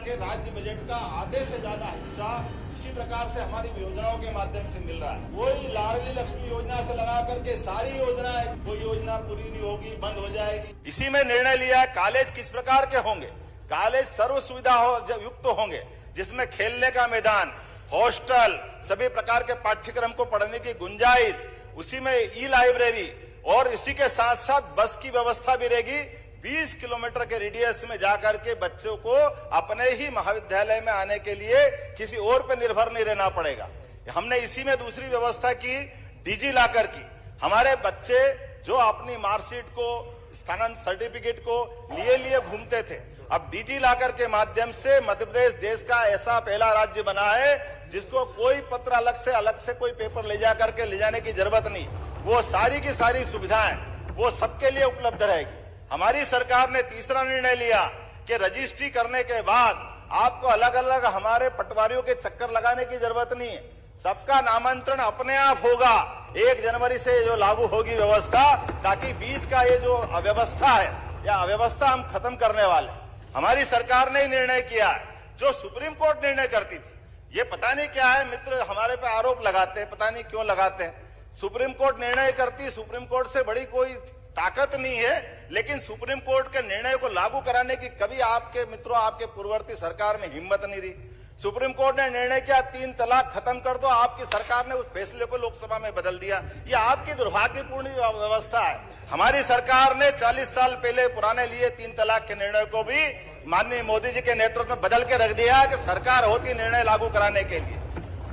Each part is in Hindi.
के राज्य बजट का आधे से ज्यादा हिस्सा इसी प्रकार से हमारी योजनाओं के माध्यम से मिल रहा है। कोई लाडली लक्ष्मी योजना से लगा करके सारी योजनाएं, कोई योजना पूरी नहीं होगी, बंद हो जाएगी। इसी में निर्णय लिया है कॉलेज किस प्रकार के होंगे। कॉलेज सर्व सुविधा युक्त होंगे, जिसमें खेलने का मैदान, हॉस्टल, सभी प्रकार के पाठ्यक्रम को पढ़ने की गुंजाइश, उसी में ई लाइब्रेरी और इसी के साथ साथ बस की व्यवस्था भी रहेगी। 20 किलोमीटर के रेडियस में जाकर के बच्चों को अपने ही महाविद्यालय में आने के लिए किसी और पे निर्भर नहीं रहना पड़ेगा। हमने इसी में दूसरी व्यवस्था की, डिजी लॉकर की। हमारे बच्चे जो अपनी मार्कशीट को, स्थानांतरण सर्टिफिकेट को लिए घूमते थे, अब डिजी लॉकर के माध्यम से मध्य प्रदेश देश का ऐसा पहला राज्य बना है जिसको कोई पत्र अलग से कोई पेपर ले जा करके ले जाने की जरूरत नहीं। वो सारी की सारी सुविधाएं वो सबके लिए उपलब्ध रहेगी। हमारी सरकार ने तीसरा निर्णय लिया कि रजिस्ट्री करने के बाद आपको अलग अलग हमारे पटवारियों के चक्कर लगाने की जरूरत नहीं है। सबका नामांतरण अपने आप होगा। 1 जनवरी से जो लागू होगी व्यवस्था, ताकि बीच का ये जो अव्यवस्था है या अव्यवस्था हम खत्म करने वाले। हमारी सरकार ने निर्णय किया है, जो सुप्रीम कोर्ट निर्णय करती थी, ये पता नहीं क्या है, मित्र हमारे पे आरोप लगाते हैं, पता नहीं क्यों लगाते हैं। सुप्रीम कोर्ट निर्णय करती, सुप्रीम कोर्ट से बड़ी कोई ताकत नहीं है, लेकिन सुप्रीम कोर्ट के निर्णय को लागू कराने की कभी आपके मित्रों, आपके पूर्ववर्ती सरकार में हिम्मत नहीं रही। सुप्रीम कोर्ट ने निर्णय किया 3 तलाक खत्म कर दो, आपकी सरकार ने उस फैसले को लोकसभा में बदल दिया। ये आपकी दुर्भाग्यपूर्ण व्यवस्था है। हमारी सरकार ने 40 साल पहले पुराने लिए 3 तलाक के निर्णय को भी माननीय मोदी जी के नेतृत्व में बदल के रख दिया कि सरकार होती निर्णय लागू कराने के लिए।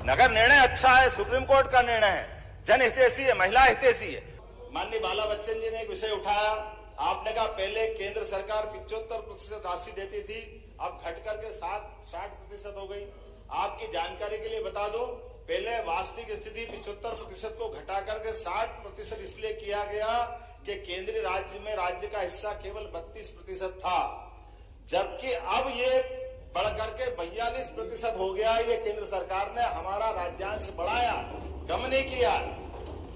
अगर निर्णय अच्छा है, सुप्रीम कोर्ट का निर्णय है, जनहितैषी है, महिला हितैषी है। माननीय बाला बच्चन जी ने एक विषय उठाया, आपने कहा पहले केंद्र सरकार 75% राशि देती थी, अब घट करके 60% हो गई। आपकी जानकारी के लिए बता दूं, पहले वास्तविक स्थिति 75% को घटा करके 60% इसलिए किया गया कि केंद्रीय राज्य में राज्य का हिस्सा केवल 32% था, जबकि अब ये बढ़ करके 42% हो गया। ये केंद्र सरकार ने हमारा राज्यांश बढ़ाया, कम नहीं किया।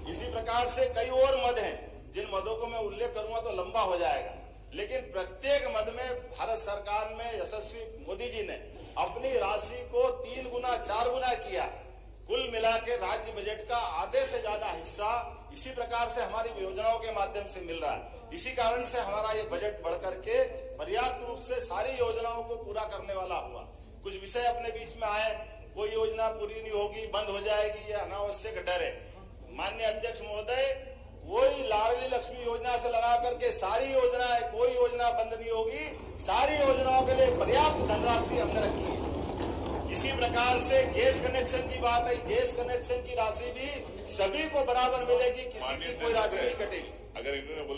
इसी प्रकार से कई और मद हैं, जिन मदों को मैं उल्लेख करूंगा तो लंबा हो जाएगा, लेकिन प्रत्येक मद में भारत सरकार में यशस्वी मोदी जी ने अपनी राशि को 3 गुना 4 गुना किया। कुल मिला के राज्य बजट का आधे से ज्यादा हिस्सा इसी प्रकार से हमारी योजनाओं के माध्यम से मिल रहा है। इसी कारण से हमारा ये बजट बढ़ करके पर्याप्त रूप से सारी योजनाओं को पूरा करने वाला हुआ। कुछ विषय अपने बीच में आए, कोई योजना पूरी नहीं होगी, बंद हो जाएगी, ये अनावश्यक डर है। माननीय अध्यक्ष महोदय, कोई लाडली लक्ष्मी योजना से लगा करके सारी योजनाएं, कोई योजना बंद नहीं होगी। सारी योजनाओं के लिए पर्याप्त धनराशि हमने रखी है। इसी प्रकार से गैस कनेक्शन की बात है, गैस कनेक्शन की राशि भी सभी को बराबर मिलेगी, किसी की कोई राशि नहीं कटेगी। अगर इन्होंने बोला